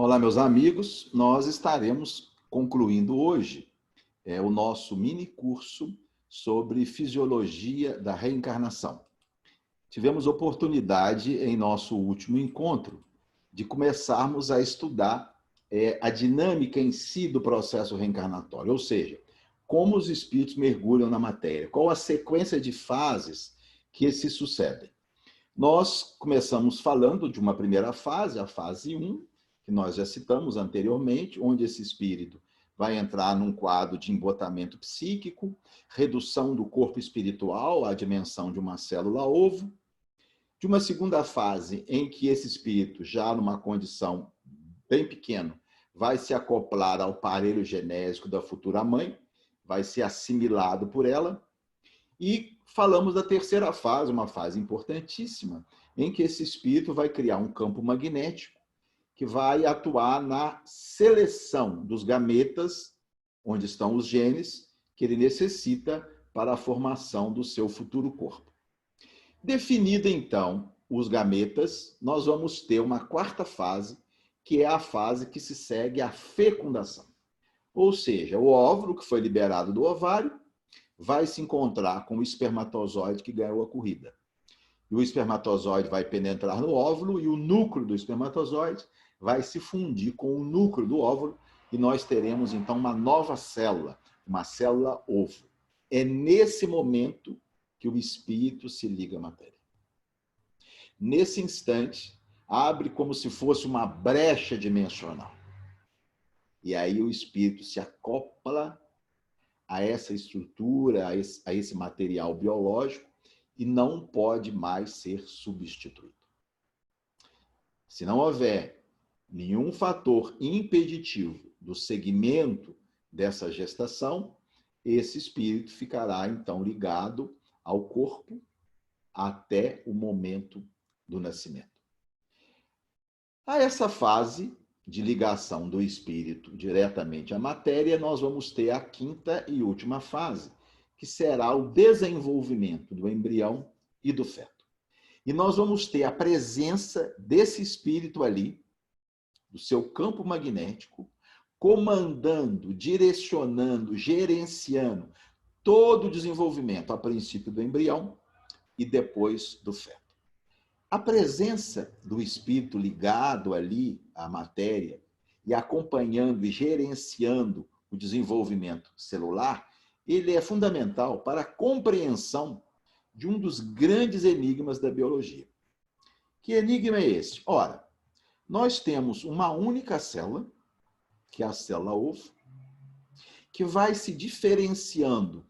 Olá, meus amigos. Nós estaremos concluindo hoje o nosso mini curso sobre fisiologia da reencarnação. Tivemos oportunidade em nosso último encontro de começarmos a estudar a dinâmica em si do processo reencarnatório, ou seja, como os espíritos mergulham na matéria, qual a sequência de fases que se sucedem. Nós começamos falando de uma primeira fase, a fase 1, que nós já citamos anteriormente, onde esse espírito vai entrar num quadro de embotamento psíquico, redução do corpo espiritual à dimensão de uma célula-ovo, de uma segunda fase em que esse espírito, já numa condição bem pequena, vai se acoplar ao aparelho genésico da futura mãe, vai ser assimilado por ela, e falamos da terceira fase, uma fase importantíssima, em que esse espírito vai criar um campo magnético que vai atuar na seleção dos gametas, onde estão os genes, que ele necessita para a formação do seu futuro corpo. Definida, então, os gametas, nós vamos ter uma quarta fase, que é a fase que se segue à fecundação. Ou seja, o óvulo que foi liberado do ovário vai se encontrar com o espermatozoide que ganhou a corrida. E o espermatozoide vai penetrar no óvulo e o núcleo do espermatozoide vai se fundir com o núcleo do óvulo e nós teremos, então, uma nova célula, uma célula-ovo. É nesse momento que o espírito se liga à matéria. Nesse instante, abre como se fosse uma brecha dimensional. E aí o espírito se acopla a essa estrutura, a esse material biológico e não pode mais ser substituído. Se não houver nenhum fator impeditivo do segmento dessa gestação, esse espírito ficará, então, ligado ao corpo até o momento do nascimento. A essa fase de ligação do espírito diretamente à matéria, nós vamos ter a quinta e última fase, que será o desenvolvimento do embrião e do feto. E nós vamos ter a presença desse espírito ali, do seu campo magnético, comandando, direcionando, gerenciando todo o desenvolvimento, a princípio do embrião e depois do feto. A presença do espírito ligado ali à matéria e acompanhando e gerenciando o desenvolvimento celular, ele é fundamental para a compreensão de um dos grandes enigmas da biologia. Que enigma é esse? Ora, nós temos uma única célula, que é a célula-ovo, que vai se diferenciando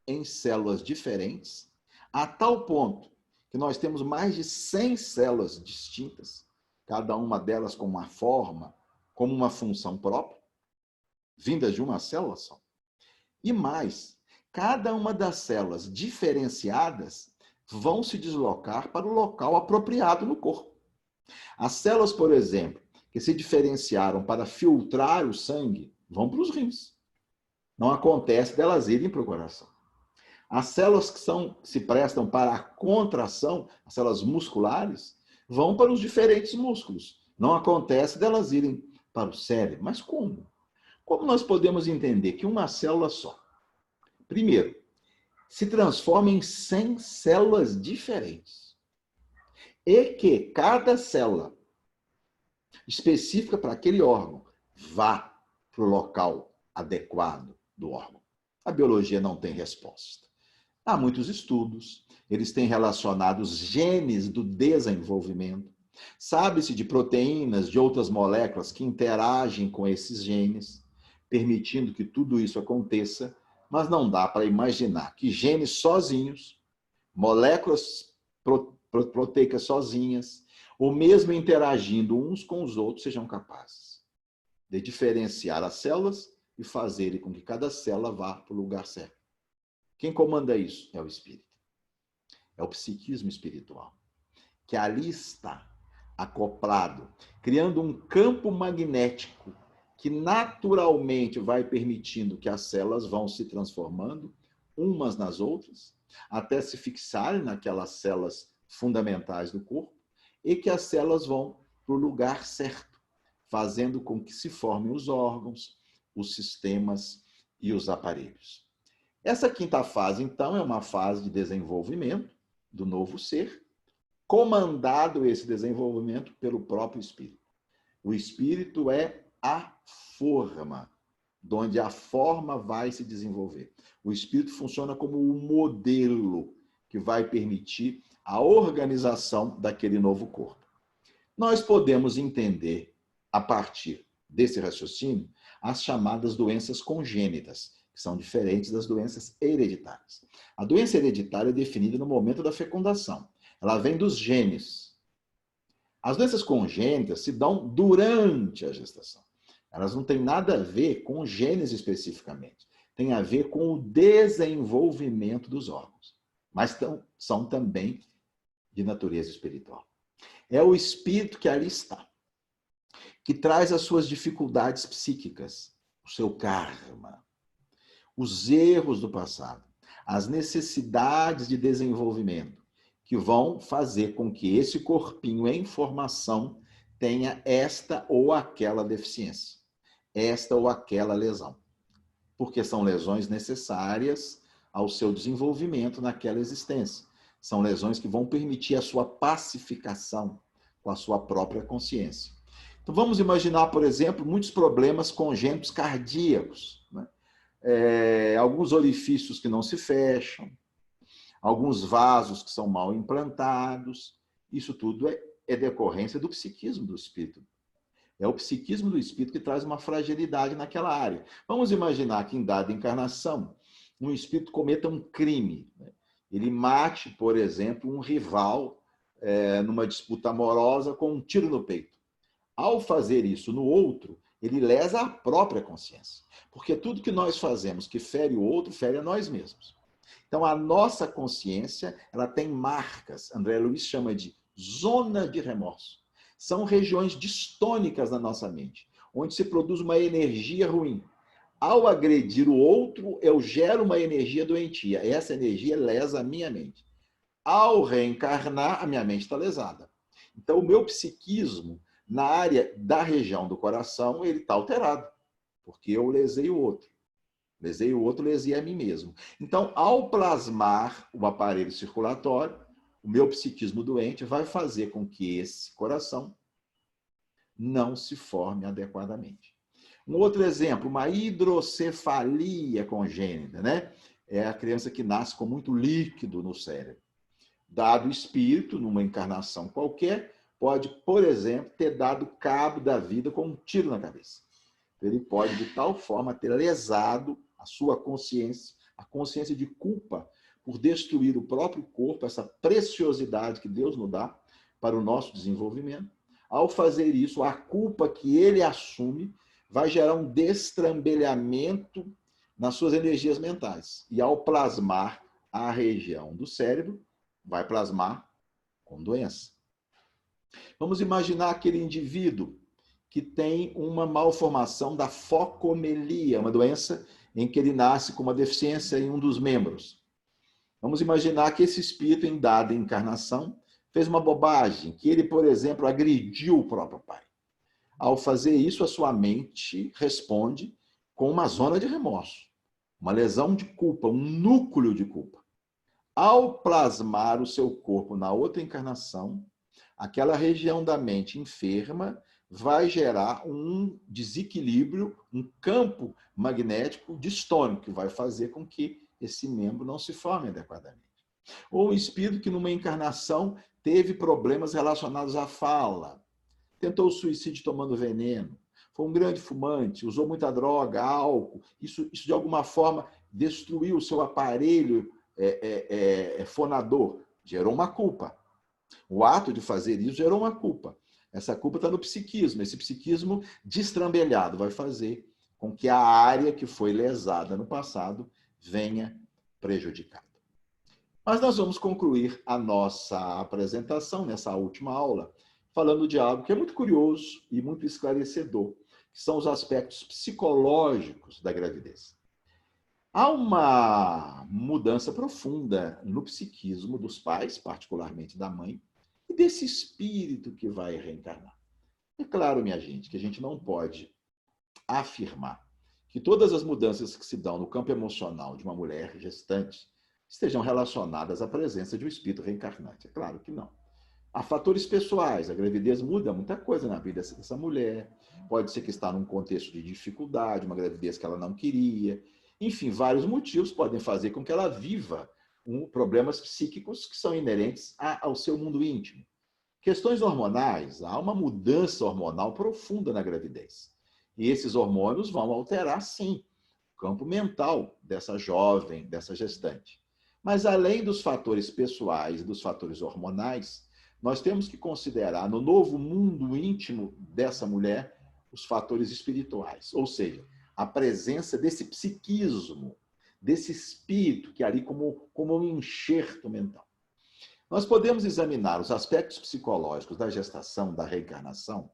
em células diferentes, a tal ponto que nós temos mais de 100 células distintas, cada uma delas com uma forma, como uma função própria, vindas de uma célula só. E mais, cada uma das células diferenciadas vão se deslocar para o local apropriado no corpo. As células, por exemplo, que se diferenciaram para filtrar o sangue, vão para os rins. Não acontece delas irem para o coração. As células que se prestam para a contração, as células musculares, vão para os diferentes músculos. Não acontece delas irem para o cérebro. Mas como? Como nós podemos entender que uma célula só, primeiro, se transforma em 100 células diferentes e que cada célula específica para aquele órgão vá para o local adequado do órgão? A biologia não tem resposta. Há muitos estudos, eles têm relacionado os genes do desenvolvimento. Sabe-se de proteínas, de outras moléculas que interagem com esses genes, permitindo que tudo isso aconteça, mas não dá para imaginar que genes sozinhos, moléculas proteicas sozinhas, ou mesmo interagindo uns com os outros, sejam capazes de diferenciar as células e fazerem com que cada célula vá para o lugar certo. Quem comanda isso? É o espírito. É o psiquismo espiritual, que ali está, acoplado, criando um campo magnético que naturalmente vai permitindo que as células vão se transformando umas nas outras, até se fixarem naquelas células fundamentais do corpo, e que as células vão para o lugar certo, fazendo com que se formem os órgãos, os sistemas e os aparelhos. Essa quinta fase, então, é uma fase de desenvolvimento do novo ser, comandado esse desenvolvimento pelo próprio espírito. O espírito é a forma, de onde a forma vai se desenvolver. O espírito funciona como um modelo que vai permitir a organização daquele novo corpo. Nós podemos entender, a partir desse raciocínio, as chamadas doenças congênitas, que são diferentes das doenças hereditárias. A doença hereditária é definida no momento da fecundação. Ela vem dos genes. As doenças congênitas se dão durante a gestação. Elas não têm nada a ver com genes especificamente. Tem a ver com o desenvolvimento dos órgãos. Mas são também de natureza espiritual. É o espírito que ali está, que traz as suas dificuldades psíquicas, o seu karma, os erros do passado, as necessidades de desenvolvimento, que vão fazer com que esse corpinho em formação tenha esta ou aquela deficiência, esta ou aquela lesão. Porque são lesões necessárias ao seu desenvolvimento naquela existência. São lesões que vão permitir a sua pacificação com a sua própria consciência. Então, vamos imaginar, por exemplo, muitos problemas congênitos cardíacos, né? Alguns orifícios que não se fecham, alguns vasos que são mal implantados. Isso tudo é decorrência do psiquismo do espírito. É o psiquismo do espírito que traz uma fragilidade naquela área. Vamos imaginar que em dada encarnação, um espírito cometa um crime, né? Ele mate, por exemplo, um rival numa disputa amorosa com um tiro no peito. Ao fazer isso no outro, ele lesa a própria consciência. Porque tudo que nós fazemos que fere o outro, fere a nós mesmos. Então, a nossa consciência, ela tem marcas. André Luiz chama de zona de remorso. São regiões distônicas na nossa mente, onde se produz uma energia ruim. Ao agredir o outro, eu gero uma energia doentia. Essa energia lesa a minha mente. Ao reencarnar, a minha mente está lesada. Então, o meu psiquismo, na área da região do coração, ele está alterado, porque eu lesei o outro. Lesei o outro, lesei a mim mesmo. Então, ao plasmar o aparelho circulatório, o meu psiquismo doente vai fazer com que esse coração não se forme adequadamente. Um outro exemplo, uma hidrocefalia congênita, né? É a criança que nasce com muito líquido no cérebro. Dado o espírito, numa encarnação qualquer, pode, por exemplo, ter dado cabo da vida com um tiro na cabeça. Ele pode, de tal forma, ter lesado a sua consciência, a consciência de culpa por destruir o próprio corpo, essa preciosidade que Deus nos dá para o nosso desenvolvimento. Ao fazer isso, a culpa que ele assume vai gerar um destrambelhamento nas suas energias mentais. E ao plasmar a região do cérebro, vai plasmar com doença. Vamos imaginar aquele indivíduo que tem uma malformação da focomelia, uma doença em que ele nasce com uma deficiência em um dos membros. Vamos imaginar que esse espírito, em dada encarnação, fez uma bobagem, que ele, por exemplo, agrediu o próprio pai. Ao fazer isso, a sua mente responde com uma zona de remorso, uma lesão de culpa, um núcleo de culpa. Ao plasmar o seu corpo na outra encarnação, aquela região da mente enferma vai gerar um desequilíbrio, um campo magnético distônico, que vai fazer com que esse membro não se forme adequadamente. Ou um espírito que numa encarnação teve problemas relacionados à fala, tentou suicídio tomando veneno, foi um grande fumante, usou muita droga, álcool, isso de alguma forma destruiu o seu aparelho fonador, gerou uma culpa. O ato de fazer isso gerou uma culpa. Essa culpa está no psiquismo. Esse psiquismo destrambelhado vai fazer com que a área que foi lesada no passado venha prejudicada. Mas nós vamos concluir a nossa apresentação nessa última aula falando de algo que é muito curioso e muito esclarecedor, que são os aspectos psicológicos da gravidez. Há uma mudança profunda no psiquismo dos pais, particularmente da mãe, e desse espírito que vai reencarnar. É claro, minha gente, que a gente não pode afirmar que todas as mudanças que se dão no campo emocional de uma mulher gestante estejam relacionadas à presença de um espírito reencarnante. É claro que não. Há fatores pessoais, a gravidez muda muita coisa na vida dessa mulher. Pode ser que está num contexto de dificuldade, uma gravidez que ela não queria. Enfim, vários motivos podem fazer com que ela viva problemas psíquicos que são inerentes ao seu mundo íntimo. Questões hormonais, há uma mudança hormonal profunda na gravidez. E esses hormônios vão alterar, sim, o campo mental dessa jovem, dessa gestante. Mas além dos fatores pessoais e dos fatores hormonais, nós temos que considerar no novo mundo íntimo dessa mulher os fatores espirituais, ou seja, a presença desse psiquismo, desse espírito que é ali como um enxerto mental. Nós podemos examinar os aspectos psicológicos da gestação, da reencarnação,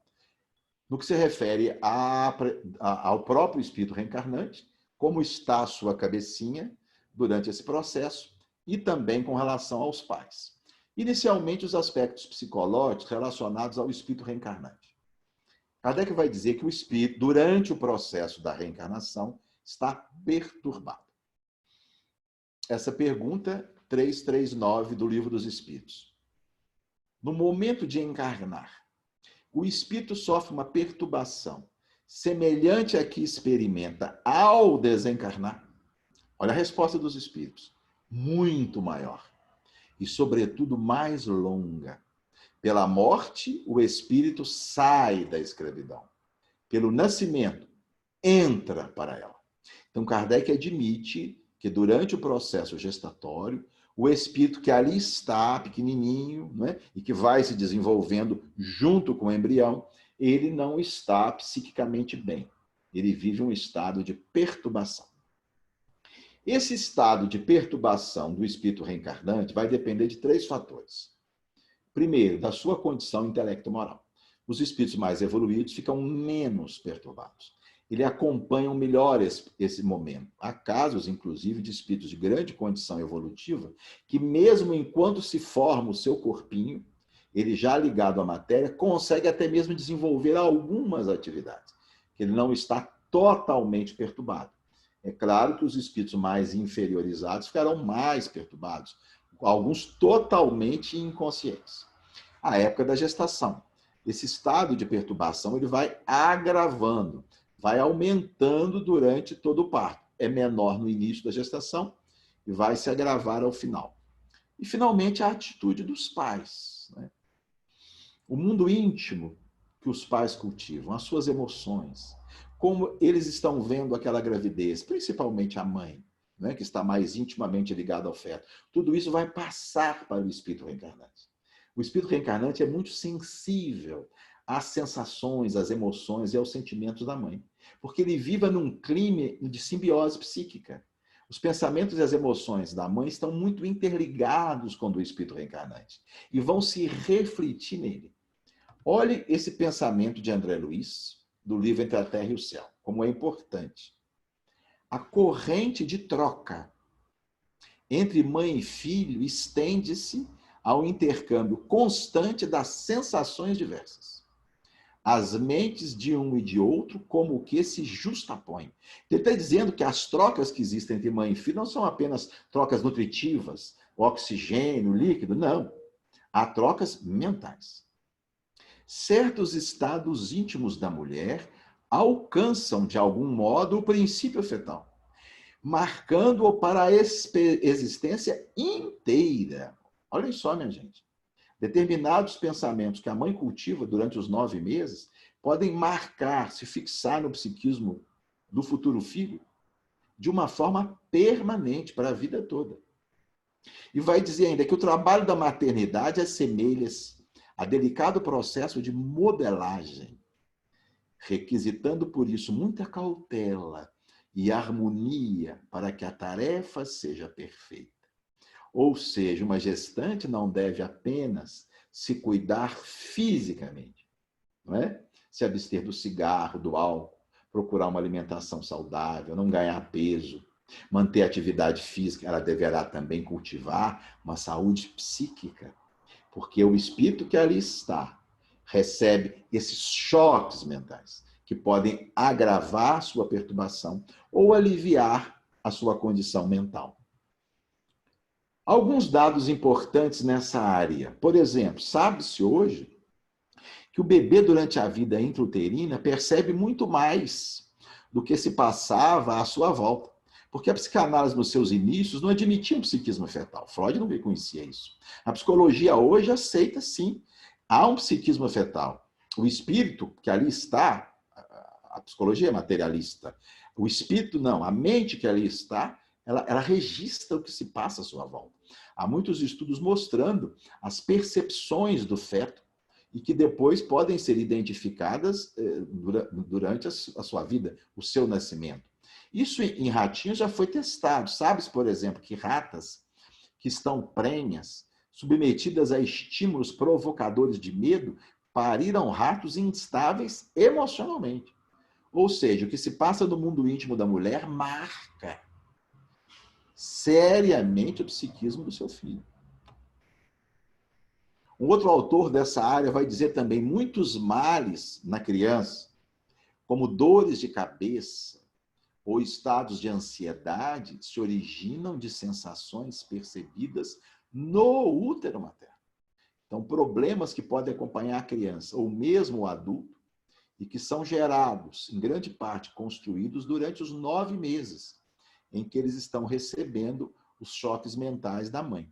no que se refere ao próprio espírito reencarnante, como está a sua cabecinha durante esse processo, e também com relação aos pais. Inicialmente, os aspectos psicológicos relacionados ao espírito reencarnante. Kardec vai dizer que o espírito, durante o processo da reencarnação, está perturbado. Essa pergunta 339 do Livro dos Espíritos. No momento de encarnar, o espírito sofre uma perturbação semelhante à que experimenta ao desencarnar? Olha a resposta dos espíritos. Muito maior. E, sobretudo, mais longa. Pela morte, o espírito sai da escravidão. Pelo nascimento, entra para ela. Então, Kardec admite que durante o processo gestatório, o espírito que ali está, pequenininho, né, e que vai se desenvolvendo junto com o embrião, ele não está psiquicamente bem. Ele vive um estado de perturbação. Esse estado de perturbação do espírito reencarnante vai depender de 3 fatores. Primeiro, da sua condição intelecto-moral. Os espíritos mais evoluídos ficam menos perturbados. Eles acompanham melhor esse momento. Há casos, inclusive, de espíritos de grande condição evolutiva, que mesmo enquanto se forma o seu corpinho, ele já ligado à matéria, consegue até mesmo desenvolver algumas atividades, que ele não está totalmente perturbado. É claro que os espíritos mais inferiorizados ficarão mais perturbados, alguns totalmente inconscientes. A época da gestação. Esse estado de perturbação ele vai agravando, vai aumentando durante todo o parto. É menor no início da gestação e vai se agravar ao final. E, finalmente, a atitude dos pais. Né? O mundo íntimo que os pais cultivam, as suas emoções, como eles estão vendo aquela gravidez, principalmente a mãe, né, que está mais intimamente ligada ao feto. Tudo isso vai passar para o espírito reencarnante. O espírito reencarnante é muito sensível às sensações, às emoções e aos sentimentos da mãe, porque ele vive num clima de simbiose psíquica. Os pensamentos e as emoções da mãe estão muito interligados com o do espírito reencarnante e vão se refletir nele. Olhe esse pensamento de André Luiz, do livro Entre a Terra e o Céu, como é importante. A corrente de troca entre mãe e filho estende-se ao intercâmbio constante das sensações diversas. As mentes de um e de outro como que se justapõem. Ele está dizendo que as trocas que existem entre mãe e filho não são apenas trocas nutritivas, oxigênio, líquido, não. Há trocas mentais. Certos estados íntimos da mulher alcançam, de algum modo, o princípio fetal, marcando-o para a existência inteira. Olhem só, minha gente. Determinados pensamentos que a mãe cultiva durante os 9 meses podem marcar, se fixar no psiquismo do futuro filho de uma forma permanente para a vida toda. E vai dizer ainda que o trabalho da maternidade assemelha-se a delicado processo de modelagem, requisitando por isso muita cautela e harmonia para que a tarefa seja perfeita. Ou seja, uma gestante não deve apenas se cuidar fisicamente, não é? Se abster do cigarro, do álcool, procurar uma alimentação saudável, não ganhar peso, manter atividade física, ela deverá também cultivar uma saúde psíquica, porque o espírito que ali está recebe esses choques mentais, que podem agravar sua perturbação ou aliviar a sua condição mental. Alguns dados importantes nessa área. Por exemplo, sabe-se hoje que o bebê durante a vida intrauterina percebe muito mais do que se passava à sua volta. Porque a psicanálise nos seus inícios não admitia um psiquismo fetal. Freud não reconhecia isso. A psicologia hoje aceita, sim, há um psiquismo fetal. O espírito que ali está, a psicologia é materialista. O espírito não, a mente que ali está, ela registra o que se passa à sua volta. Há muitos estudos mostrando as percepções do feto e que depois podem ser identificadas durante a sua vida, o seu nascimento. Isso em ratinhos já foi testado. Sabe-se, por exemplo, que ratas que estão prenhas, submetidas a estímulos provocadores de medo, pariram ratos instáveis emocionalmente. Ou seja, o que se passa no mundo íntimo da mulher marca seriamente o psiquismo do seu filho. Um outro autor dessa área vai dizer também muitos males na criança, como dores de cabeça ou estados de ansiedade, se originam de sensações percebidas no útero materno. Então, problemas que podem acompanhar a criança ou mesmo o adulto e que são gerados, em grande parte construídos durante os 9 meses em que eles estão recebendo os choques mentais da mãe.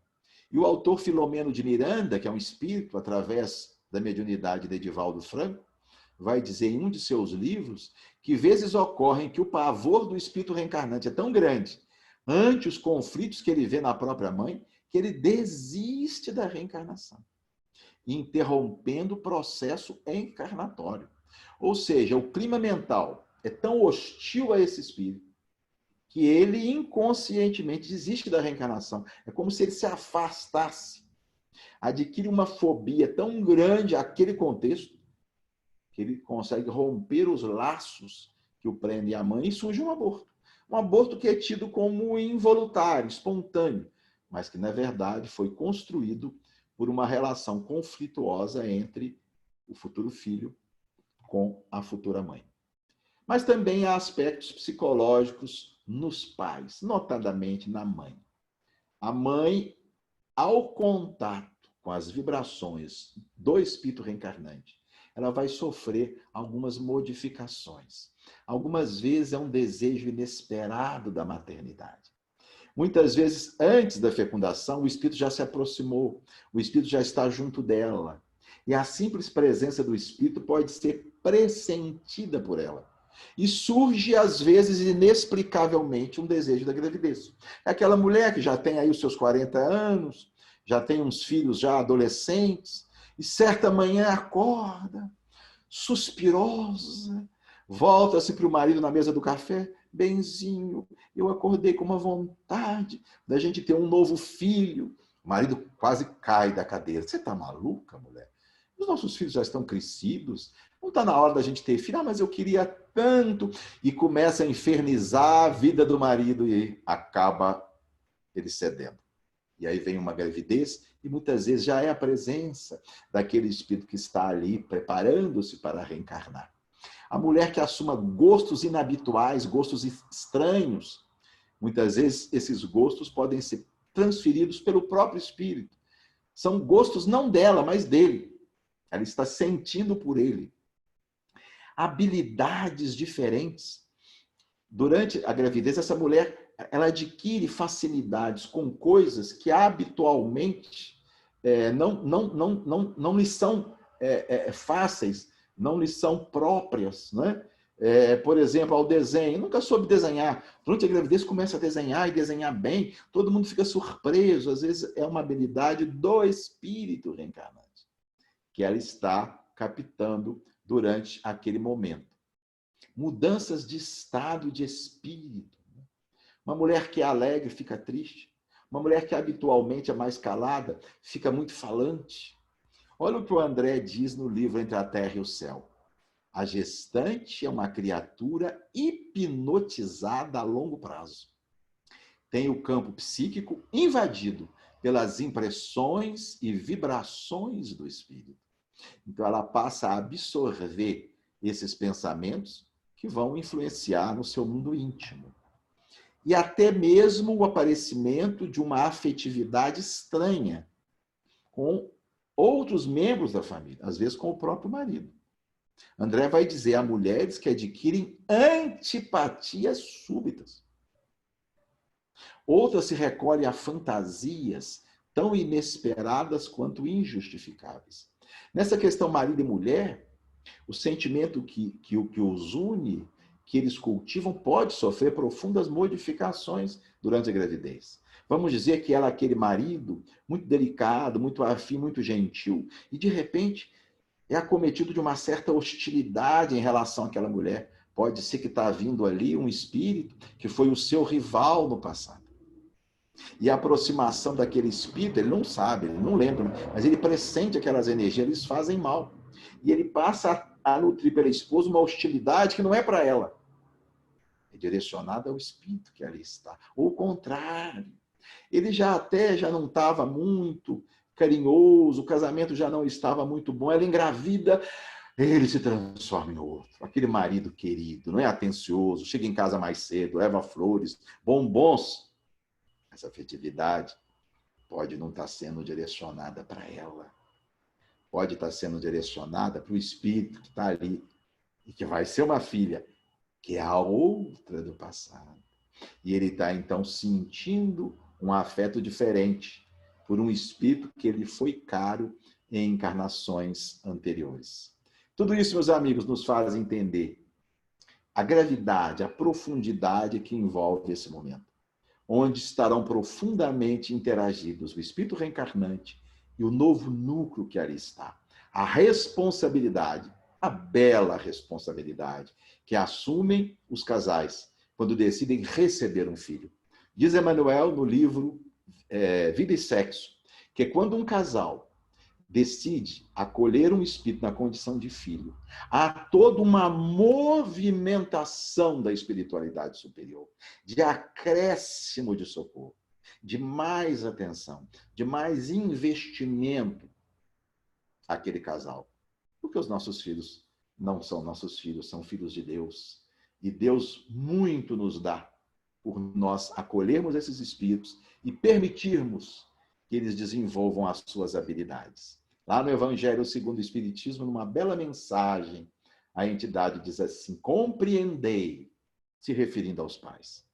E o autor Filomeno de Miranda, que é um espírito, através da mediunidade de Edivaldo Franco, vai dizer em um de seus livros que vezes ocorrem que o pavor do espírito reencarnante é tão grande ante os conflitos que ele vê na própria mãe, que ele desiste da reencarnação, interrompendo o processo encarnatório. Ou seja, o clima mental é tão hostil a esse espírito que ele inconscientemente desiste da reencarnação. É como se ele se afastasse, adquire uma fobia tão grande àquele contexto, que ele consegue romper os laços que o prendem à mãe e surge um aborto. Um aborto que é tido como involuntário, espontâneo, mas que, na verdade, foi construído por uma relação conflituosa entre o futuro filho com a futura mãe. Mas também há aspectos psicológicos nos pais, notadamente na mãe. A mãe, ao contato com as vibrações do espírito reencarnante, ela vai sofrer algumas modificações. Algumas vezes é um desejo inesperado da maternidade. Muitas vezes, antes da fecundação, o espírito já se aproximou, o espírito já está junto dela. E a simples presença do espírito pode ser pressentida por ela. E surge, às vezes, inexplicavelmente, um desejo da gravidez. É aquela mulher que já tem aí os seus 40 anos, já tem uns filhos já adolescentes, e certa manhã acorda, suspirosa, volta-se para o marido na mesa do café, benzinho, eu acordei com uma vontade da gente ter um novo filho. O marido quase cai da cadeira. Você está maluca, mulher? Os nossos filhos já estão crescidos, não está na hora da gente ter filho. Ah, mas eu queria tanto. E começa a infernizar a vida do marido e acaba ele cedendo. E aí vem uma gravidez e muitas vezes já é a presença daquele espírito que está ali preparando-se para reencarnar. A mulher que assuma gostos inabituais, gostos estranhos, muitas vezes esses gostos podem ser transferidos pelo próprio espírito. São gostos não dela, mas dele. Ela está sentindo por ele. Habilidades diferentes. Durante a gravidez, essa mulher ela adquire facilidades com coisas que habitualmente não lhe são fáceis, não lhe são próprias, né? Por exemplo, ao desenho. Nunca soube desenhar. Durante a gravidez começa a desenhar e desenhar bem. Todo mundo fica surpreso. Às vezes é uma habilidade do espírito reencarnante que ela está captando durante aquele momento. Mudanças de estado de espírito. Uma mulher que é alegre fica triste. Uma mulher que habitualmente é mais calada fica muito falante. Olha o que o André diz no livro Entre a Terra e o Céu. A gestante é uma criatura hipnotizada a longo prazo. Tem o campo psíquico invadido pelas impressões e vibrações do espírito. Então, ela passa a absorver esses pensamentos que vão influenciar no seu mundo íntimo. E até mesmo o aparecimento de uma afetividade estranha com outros membros da família, às vezes com o próprio marido. André vai dizer, há mulheres que adquirem antipatias súbitas. Outras se recolhem a fantasias tão inesperadas quanto injustificáveis. Nessa questão marido e mulher, o sentimento que os une, que eles cultivam, pode sofrer profundas modificações durante a gravidez. Vamos dizer que ela é aquele marido muito delicado, muito afim, muito gentil, e de repente é acometido de uma certa hostilidade em relação àquela mulher. Pode ser que está vindo ali um espírito que foi o seu rival no passado. E a aproximação daquele espírito, ele não sabe, ele não lembra, mas ele pressente aquelas energias, eles fazem mal. E ele passa a nutrir pela esposa uma hostilidade que não é para ela. É direcionada ao espírito que ali está. Ou o contrário. Ele já não estava muito carinhoso, o casamento já não estava muito bom, ela engravida, ele se transforma em outro. Aquele marido querido, não é atencioso, chega em casa mais cedo, leva flores, bombons. Essa afetividade pode não estar sendo direcionada para ela. Pode estar sendo direcionada para o espírito que está ali e que vai ser uma filha, que é a outra do passado. E ele está, então, sentindo um afeto diferente por um espírito que ele foi caro em encarnações anteriores. Tudo isso, meus amigos, nos faz entender a gravidade, a profundidade que envolve esse momento, onde estarão profundamente interagidos o espírito reencarnante e o novo núcleo que ali está. A responsabilidade, a bela responsabilidade que assumem os casais quando decidem receber um filho. Diz Emmanuel no livro Vida e Sexo, que quando um casal decide acolher um espírito na condição de filho, há toda uma movimentação da espiritualidade superior, de acréscimo de socorro, de mais atenção, de mais investimento àquele casal. Porque os nossos filhos não são nossos filhos, são filhos de Deus. E Deus muito nos dá por nós acolhermos esses espíritos e permitirmos que eles desenvolvam as suas habilidades. Lá no Evangelho segundo o Espiritismo, numa bela mensagem, a entidade diz assim: compreendei, se referindo aos pais,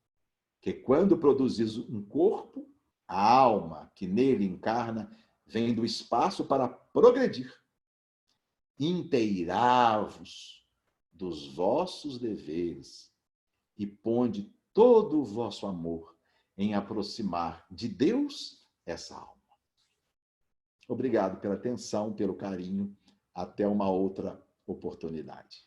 que quando produzis um corpo, a alma que nele encarna vem do espaço para progredir. Inteirai-vos dos vossos deveres e ponde todo o vosso amor em aproximar de Deus essa alma. Obrigado pela atenção, pelo carinho. Até uma outra oportunidade.